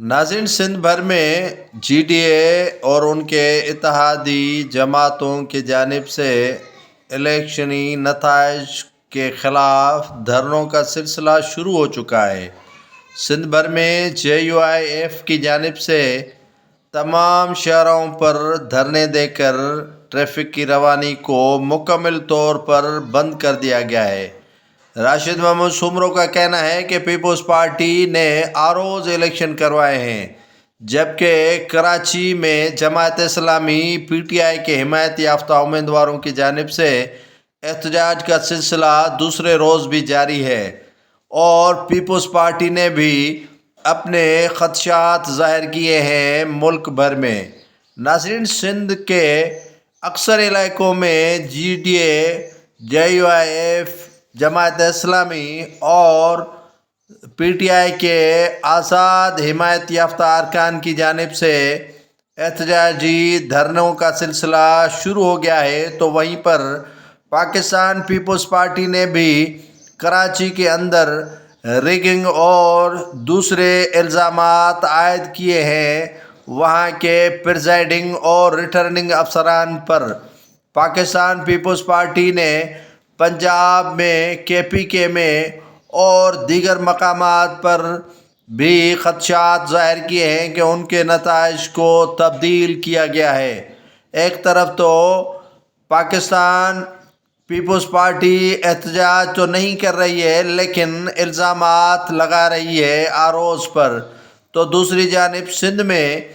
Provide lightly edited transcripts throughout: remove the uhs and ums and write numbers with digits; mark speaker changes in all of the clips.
Speaker 1: नाज़रीन, सिंध भर में GDA और उनके इत्तेहादी जमातों की जानिब से इलेक्शनी नताइज के ख़िलाफ़ धरनों का सिलसिला शुरू हो चुका है। सिंध भर में JUIF की जानिब से तमाम शहरों पर धरने देकर ट्रैफिक की रवानी को मुकम्मल तौर पर बंद कर दिया गया है। राशिद महमूद सुमरो का कहना है कि पीपल्स पार्टी ने आरोज इलेक्शन करवाए हैं, जबकि कराची में जमात इस्लामी PTI के हिमायत याफ्ता उम्मीदवारों की जानिब से एहतजाज का सिलसिला दूसरे रोज़ भी जारी है और पीपल्स पार्टी ने भी अपने खदशात ज़ाहिर किए हैं मुल्क भर में। नाज़रीन, सिंध के अक्सर इलाकों में GDA, JUIF, जमात इस्लामी और PTI के आज़ाद हिमायत याफ्ता अरकान की जानिब से एहतजाजी धरनों का सिलसिला शुरू हो गया है, तो वहीं पर पाकिस्तान पीपल्स पार्टी ने भी कराची के अंदर रिगिंग और दूसरे इल्ज़ामात आयद किए हैं वहाँ के प्रिजाइडिंग और रिटर्निंग अफसरान पर। पाकिस्तान पीपल्स पार्टी ने पंजाब में KPK में और दीगर मकामात पर भी खदशात ज़ाहिर किए हैं कि उनके नताइज को तब्दील किया गया है। एक तरफ तो पाकिस्तान पीपल्स पार्टी एहतजाज तो नहीं कर रही है, लेकिन इल्ज़ामात लगा रही है आरोज़ पर, तो दूसरी जानिब सिंध में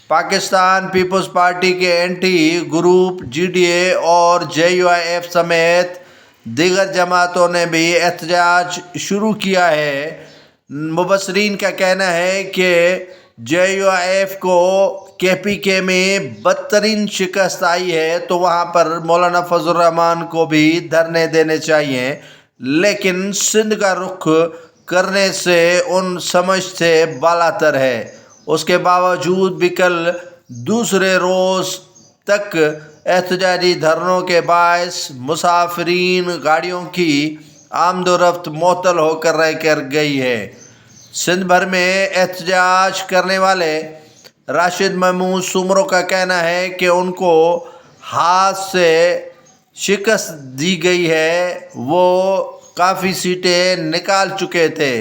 Speaker 1: पाकिस्तान पीपल्स पार्टी के एंटी ग्रुप GDA और JUIF समेत दीगर जमातों ने भी एहतजाज शुरू किया है। मुबसरीन का कहना है कि JUIF को KPK में बदतरीन शिकस्त आई है, तो वहाँ पर मौलाना फजल रहमान को भी धरने देने चाहिए, लेकिन सिंध का रुख करने से उन समझ से बालातर है। उसके बावजूद भी कल दूसरे रोज़ तक एहतजाजी धरनों के बायस मुसाफिरीन गाड़ियों की आमदोरफ्त मुअत्तल होकर रह कर गई है। सिंध भर में एहतजाज करने वाले राशिद महमूद सुमरो का कहना है कि उनको हाथ से शिकस्त दी गई है, वो काफ़ी सीटें निकाल चुके थे।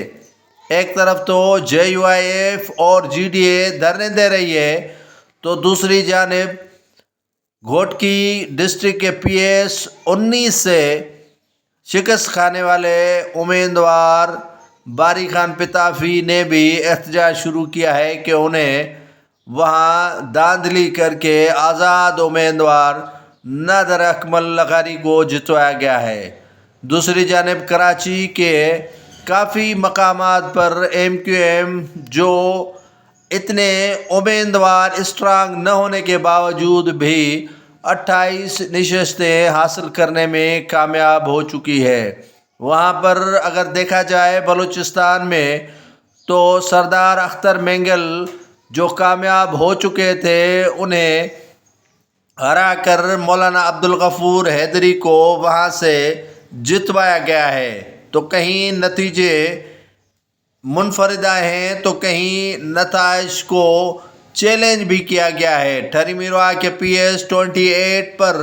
Speaker 1: एक तरफ तो JUIF और GDA धरने दे रही है, तो दूसरी जानिब घोटकी डिस्ट्रिक्ट के PS 19 से शिकस्त खाने वाले उम्मीदवार बारी खान पिताफी ने भी एहतजाज शुरू किया है कि उन्हें वहाँ धांधली करके आज़ाद उम्मीदवार नादर अकमल लगारी को जितवाया गया है। दूसरी जानिब कराची के काफ़ी मकामात पर MQM जो इतने उम्मीदवार स्ट्रांग न होने के बावजूद भी 28 नशस्तें हासिल करने में कामयाब हो चुकी है। वहाँ पर अगर देखा जाए बलूचिस्तान में, तो सरदार अख्तर मेंगल जो कामयाब हो चुके थे, उन्हें हरा कर मौलाना अब्दुल गफूर हैदरी को वहाँ से जितवाया गया है। तो कहीं नतीजे मुनफरिदा हैं, तो कहीं नताइज को चैलेंज भी किया गया है। ठरीमीरवा के PS 28 पर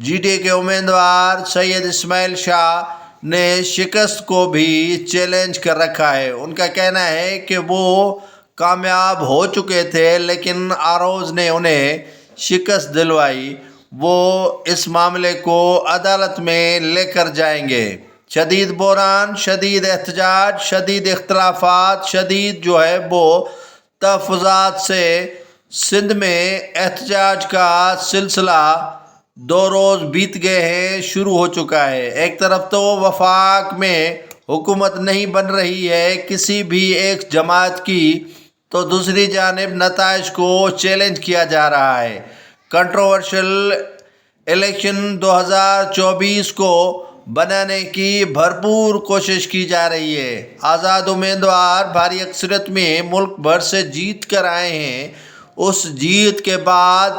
Speaker 1: GDA के उम्मीदवार सैयद इस्माइल शाह ने शिकस्त को भी चैलेंज कर रखा है। उनका कहना है कि वो कामयाब हो चुके थे, लेकिन आरोज़ ने उन्हें शिकस्त दिलवाई। वो इस मामले को अदालत में लेकर जाएंगे। शदीद बहरान, शदीद एहतजाज, शदीद इख्तलाफात, शदीद जो है वो तहफ़्फ़ुज़ात से सिंध में एहतजाज का सिलसिला 2 रोज़ बीत गए हैं, शुरू हो चुका है। एक तरफ तो वफाक में हुकूमत नहीं बन रही है किसी भी एक जमात की, तो दूसरी जानिब नताइज को चैलेंज किया जा रहा है। कंट्रोवर्शियल इलेक्शन 2024 को बनाने की भरपूर कोशिश की जा रही है। आज़ाद उम्मीदवार भारी अक्सरियत में मुल्क भर से जीत कर आए हैं। उस जीत के बाद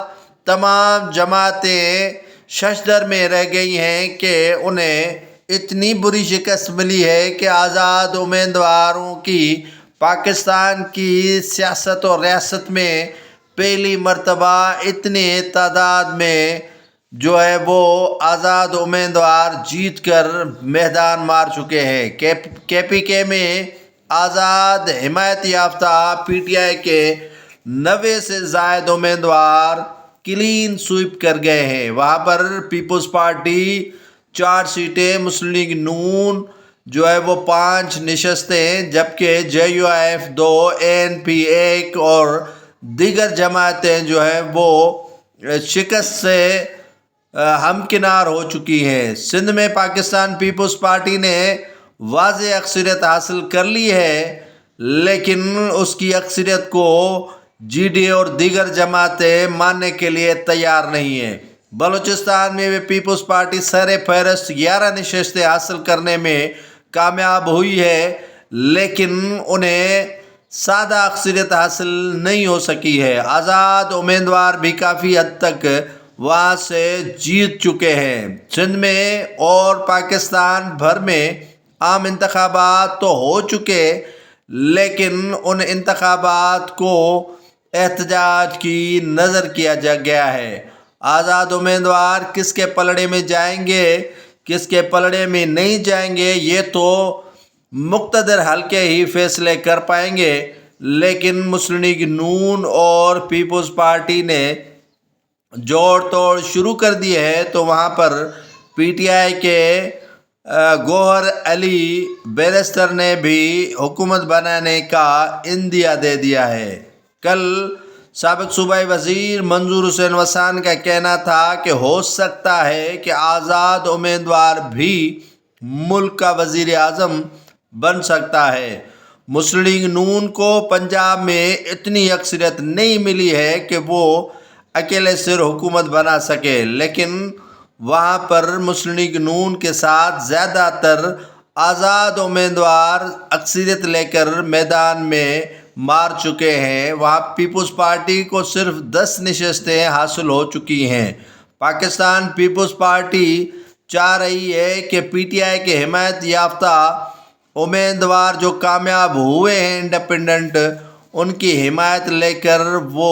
Speaker 1: तमाम जमातें शशदर में रह गई हैं कि उन्हें इतनी बुरी शिकस्त मिली है कि आज़ाद उम्मीदवारों की پاکستان کی سیاست اور ریاست میں پہلی مرتبہ اتنی تعداد میں جو ہے وہ آزاد امیدوار جیت کر میدان مار چکے ہیں۔ کے پی کے میں آزاد حمایت یافتہ پی ٹی آئی کے 90 سے زائد امیدوار کلین سویپ کر گئے ہیں۔ وہاں پر پیپلز پارٹی 4 سیٹیں، مسلم لیگ نون جو ہے وہ 5 نشستیں، جبکہ J U I F 2، A N P 1 اور دیگر جماعتیں جو ہے وہ شکست سے ہمکنار ہو چکی ہیں۔ سندھ میں پاکستان پیپلز پارٹی نے واضح اکثریت حاصل کر لی ہے، لیکن اس کی اکثریت کو جی ڈی اے اور دیگر جماعتیں ماننے کے لیے تیار نہیں ہیں۔ بلوچستان میں بھی پیپلز پارٹی سر فہرست 11 نشستیں حاصل کرنے میں کامیاب ہوئی ہے، لیکن انہیں سادہ اکثریت حاصل نہیں ہو سکی ہے۔ آزاد امیدوار بھی کافی حد تک وہاں سے جیت چکے ہیں۔ سندھ میں اور پاکستان بھر میں عام انتخابات تو ہو چکے، لیکن ان انتخابات کو احتجاج کی نظر کیا گیا ہے۔ آزاد امیدوار کس کے پلڑے میں جائیں گے، کس کے پلڑے میں نہیں جائیں گے، یہ تو مقتدر حلقے ہی فیصلے کر پائیں گے، لیکن مسلم لیگ نون اور پیپلز پارٹی نے جوڑ توڑ شروع کر دی ہے، تو وہاں پر پی ٹی آئی کے گوہر علی بیرسٹر نے بھی حکومت بنانے کا عندیہ دے دیا ہے۔ کل سابق صوبائی وزیر منظور حسین وسان کا کہنا تھا کہ ہو سکتا ہے کہ آزاد امیدوار بھی ملک کا وزیر اعظم بن سکتا ہے۔ مسلم لیگ نون کو پنجاب میں اتنی اکثریت نہیں ملی ہے کہ وہ اکیلے سر حکومت بنا سکے، لیکن وہاں پر مسلم لیگ نون کے ساتھ زیادہ تر آزاد امیدوار اکثریت لے کر میدان میں مار چکے ہیں۔ وہاں پیپلز پارٹی کو صرف 10 نشستیں حاصل ہو چکی ہیں۔ پاکستان پیپلز پارٹی چاہ رہی ہے کہ پی ٹی آئی کے حمایت یافتہ امیدوار جو کامیاب ہوئے ہیں انڈیپینڈنٹ، ان کی حمایت لے کر وہ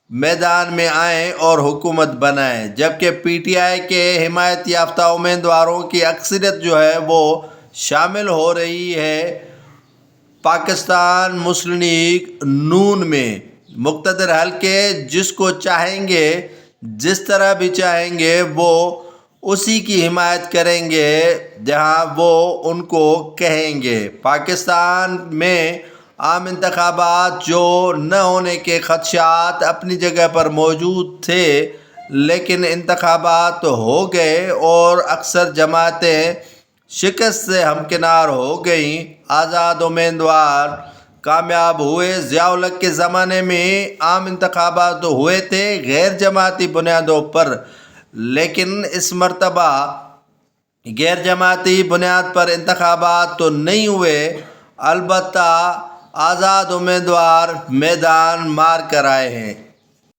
Speaker 1: میدان میں آئیں اور حکومت بنائیں، جبکہ پی ٹی آئی کے حمایت یافتہ امیدواروں کی اکثریت جو ہے وہ شامل ہو رہی ہے پاکستان مسلم لیگ نون میں۔ مقتدر حلقے جس کو چاہیں گے، جس طرح بھی چاہیں گے، وہ اسی کی حمایت کریں گے جہاں وہ ان کو کہیں گے۔ پاکستان میں عام انتخابات جو نہ ہونے کے خدشات اپنی جگہ پر موجود تھے، لیکن انتخابات ہو گئے اور اکثر جماعتیں شکست سے ہمکنار ہو گئیں۔ آزاد امیدوار کامیاب ہوئے۔ ضیاء الحق کے زمانے میں عام انتخابات ہوئے تھے غیر جماعتی بنیادوں پر، لیکن اس مرتبہ غیر جماعتی بنیاد پر انتخابات تو نہیں ہوئے، البتہ آزاد امیدوار میدان مار کر آئے ہیں۔